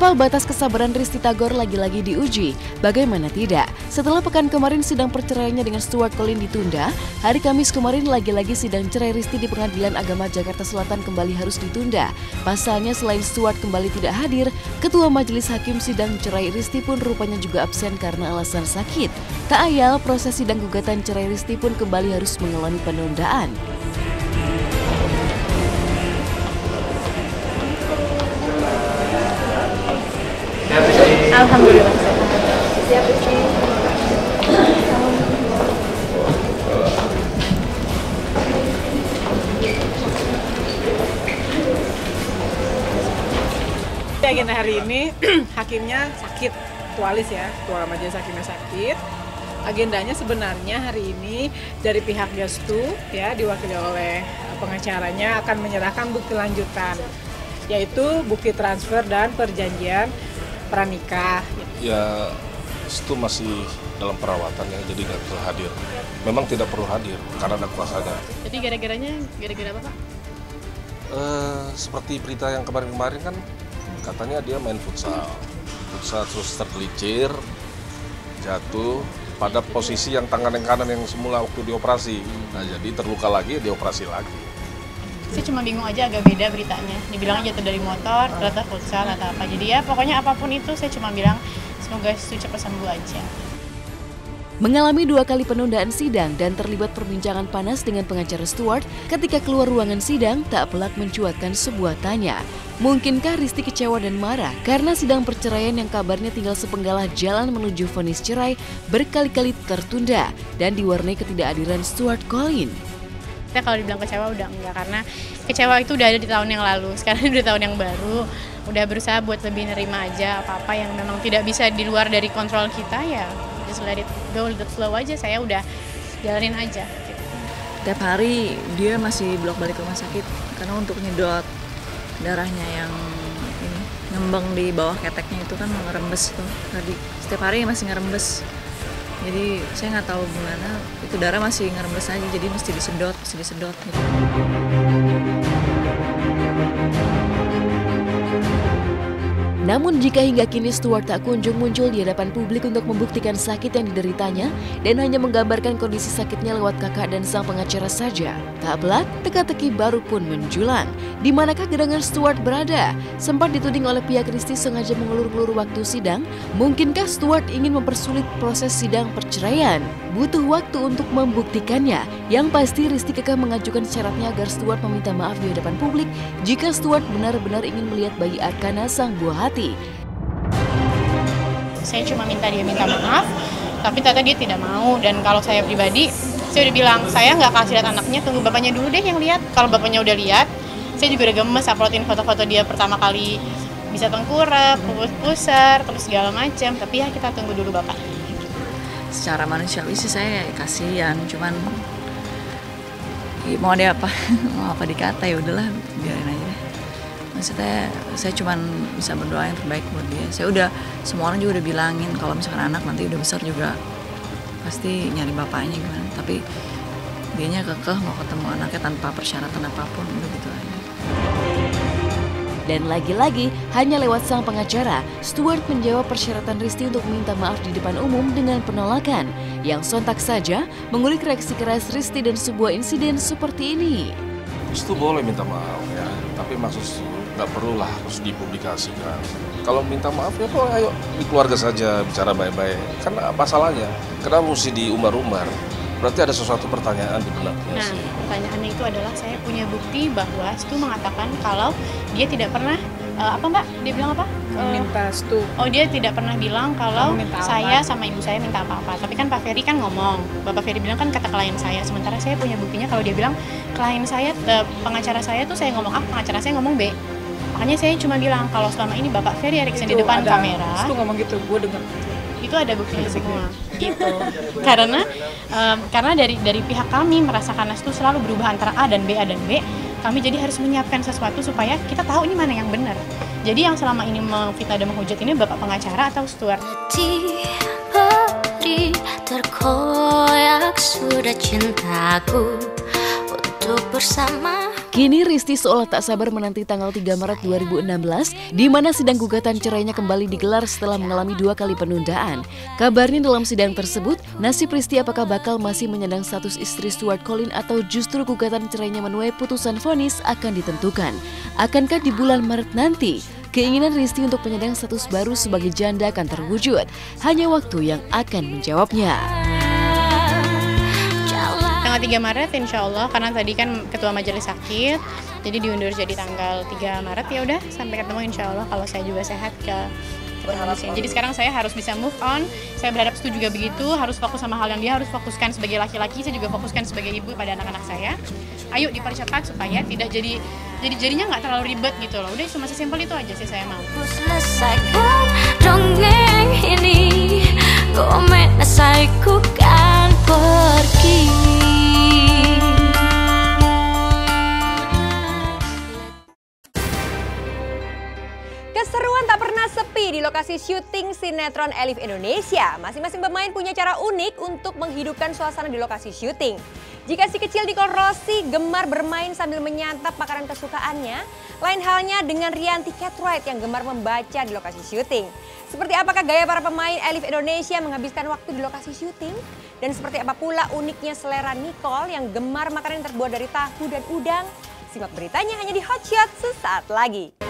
Ampal batas kesabaran Risty Tagor lagi-lagi diuji. Bagaimana tidak? Setelah pekan kemarin sidang perceraiannya dengan Stuart Colin ditunda, hari Kamis kemarin lagi-lagi sidang cerai Risty di Pengadilan Agama Jakarta Selatan kembali harus ditunda. Pasalnya selain Stuart kembali tidak hadir, Ketua Majelis Hakim sidang cerai Risty pun rupanya juga absen karena alasan sakit. Tak ayal, proses sidang gugatan cerai Risty pun kembali harus mengalami penundaan. Alhamdulillah. Siap, Rizky. Agenda hari ini hakimnya sakit, Tualis ya, Ketua Majelis Hakimnya sakit. Agendanya sebenarnya hari ini dari pihak Gastu ya diwakili oleh pengacaranya akan menyerahkan bukti lanjutan, yaitu bukti transfer dan perjanjian pranikah. Ya, itu masih dalam perawatan ya, jadi nggak perlu hadir. Memang tidak perlu hadir karena ada kuasanya. Jadi gara-gara apa, Pak? Seperti berita yang kemarin-kemarin kan, katanya dia main futsal terus tergelincir, jatuh pada posisi yang tangan yang kanan yang semula waktu dioperasi. Nah, jadi terluka lagi, dioperasi lagi. Saya cuma bingung aja, agak beda beritanya. Dibilangnya jatuh dari motor, ternyata futsal atau apa. Jadi ya pokoknya apapun itu saya cuma bilang semoga Stu cepat sembuh aja. Mengalami 2 kali penundaan sidang dan terlibat perbincangan panas dengan pengacara Stuart, ketika keluar ruangan sidang tak pelak mencuatkan sebuah tanya. Mungkinkah Risty kecewa dan marah karena sidang perceraian yang kabarnya tinggal sepenggalah jalan menuju vonis cerai berkali-kali tertunda dan diwarnai ketidakhadiran Stuart Colin? Kita kalau dibilang kecewa udah enggak, karena kecewa itu udah ada di tahun yang lalu. Sekarang udah tahun yang baru, udah berusaha buat lebih nerima aja apa-apa yang memang tidak bisa di luar dari kontrol kita, ya just let it go, let it flow aja. Saya udah jalanin aja gitu. Tiap hari dia masih bolak-balik ke rumah sakit karena untuk nyedot darahnya yang ini ngembang di bawah keteknya itu kan ngerembes tuh tadi. Setiap hari masih ngerembes. Jadi saya nggak tahu gimana, itu darah masih ngerembes aja, jadi mesti disedot gitu. Namun jika hingga kini Stuart tak kunjung muncul di hadapan publik untuk membuktikan sakit yang dideritanya dan hanya menggambarkan kondisi sakitnya lewat kakak dan sang pengacara saja, tak pelak teka-teki baru pun menjulang. Di manakah gerangan Stuart berada? Sempat dituding oleh pihak Risty sengaja mengulur-ulur waktu sidang. Mungkinkah Stuart ingin mempersulit proses sidang perceraian? Butuh waktu untuk membuktikannya. Yang pasti Risty kekeh mengajukan syaratnya agar Stuart meminta maaf di hadapan publik jika Stuart benar-benar ingin melihat bayi Arkana sang buah hati. Saya cuma minta dia minta maaf, tapi ternyata dia tidak mau. Dan kalau saya pribadi, saya udah bilang saya nggak kasih lihat anaknya, tunggu bapaknya dulu deh yang lihat. Kalau bapaknya udah lihat, saya juga udah gemes uploadin foto-foto dia pertama kali bisa tengkurap, pusar, terus segala macam. Tapi ya kita tunggu dulu bapak. Secara manusiawi sih saya kasihan, cuman mau dia apa, mau apa dikata, ya udahlah biarin aja deh. Maksudnya saya cuman bisa berdoa yang terbaik buat dia. Saya udah, semua orang juga udah bilangin kalau misalkan anak nanti udah besar juga pasti nyari bapaknya gimana. Tapi dianya kekeh mau ketemu anaknya tanpa persyaratan apapun, udah gitu aja. Dan lagi-lagi, hanya lewat sang pengacara, Stuart menjawab persyaratan Risty untuk minta maaf di depan umum dengan penolakan, yang sontak saja mengulik reaksi keras Risty dan sebuah insiden seperti ini. Itu boleh minta maaf ya, tapi maksud nggak perlulah harus dipublikasikan. Kalau minta maaf ya kok ayo di keluarga saja bicara baik-baik. Kan apa salahnya? Kenapa mesti diumbar-umbar? Berarti ada sesuatu pertanyaan di benaknya sih. Pertanyaannya itu adalah saya punya bukti bahwa Stu mengatakan kalau dia tidak pernah apa Mbak? Dia bilang apa? Minta Stu. Oh, dia tidak pernah bilang kalau saya sama ibu saya minta apa-apa. Tapi kan Pak Ferry kan ngomong, Bapak Ferry bilang kan kata klien saya. Sementara saya punya buktinya kalau dia bilang klien saya, pengacara saya tuh saya ngomong A, pengacara saya ngomong B. Makanya saya cuma bilang kalau selama ini Bapak Ferry Erikson di depan kamera. Stu ngomong gitu, gue dengar. Itu ada buktinya semua gitu. Karena dari pihak kami merasakan Stu selalu berubah antara A dan B, kami jadi harus menyiapkan sesuatu supaya kita tahu ini mana yang benar. Jadi yang selama ini memfitnah dan menghujat ini Bapak pengacara atau Stuart? Terkoyak sudah cintaku untuk bersama. Kini Risti seolah tak sabar menanti tanggal 3 Maret 2016 di mana sidang gugatan cerainya kembali digelar setelah mengalami 2 kali penundaan. Kabarnya dalam sidang tersebut, nasib Risti apakah bakal masih menyandang status istri Stuart Collin atau justru gugatan cerainya menuai putusan vonis akan ditentukan. Akankah di bulan Maret nanti keinginan Risti untuk penyandang status baru sebagai janda akan terwujud? Hanya waktu yang akan menjawabnya. Tanggal 3 Maret insya Allah, karena tadi kan ketua majelis sakit, jadi diundur jadi tanggal 3 Maret. Ya udah, sampai ketemu insya Allah kalau saya juga sehat ke kondisinya. Jadi sekarang saya harus bisa move on, saya berharap Stu juga begitu, harus fokus sama hal yang dia harus fokuskan sebagai laki-laki, saya juga fokuskan sebagai ibu pada anak-anak saya. Ayo dipercepat supaya tidak jadinya nggak terlalu ribet gitu loh. Udah cuma sesimpel itu aja sih saya mau. Selesaikan dongeng ini, ku kan pergi. Keseruan tak pernah sepi di lokasi syuting sinetron Elif Indonesia. Masing-masing pemain punya cara unik untuk menghidupkan suasana di lokasi syuting. Jika si kecil Nicole Rossi gemar bermain sambil menyantap makanan kesukaannya, lain halnya dengan Rianti Cartwright yang gemar membaca di lokasi syuting. Seperti apakah gaya para pemain Elif Indonesia menghabiskan waktu di lokasi syuting? Dan seperti apa pula uniknya selera Nicole yang gemar makanan yang terbuat dari tahu dan udang? Simak beritanya hanya di Hot Shot sesaat lagi.